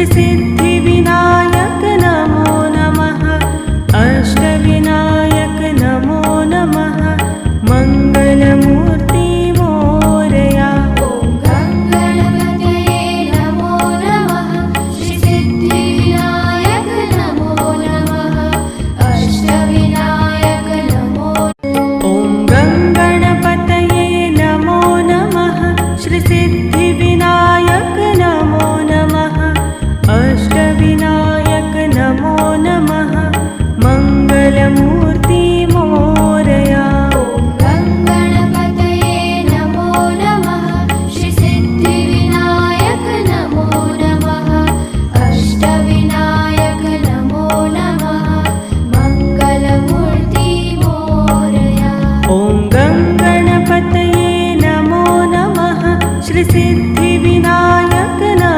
श्रीसिद्धिविनायक नमो नमः। अष्टविनायक नमो नमः। मङ्गलमूर्ति मोरया। ॐ गङ्गणपतये नमो नमः। श्रीसिद्धिविनायक नमो नमः। अष्टविनायक नमो। ॐ गङ्गणपतये नमो नमः। श्रीसिद्धिविनायक नमो नमः। अष्टविनायक नमो नमः। मङ्गलमूर्ति मोरया। ॐ गङ्गणपतये नमो नमः। श्रीसिद्धिविनायक नमो नमः। अष्टविनायक नमो नमः। मङ्गलमूर्ति मोरया। ॐ गङ्गणपतये नमो नमः। श्रीसिद्धिविनायक नमो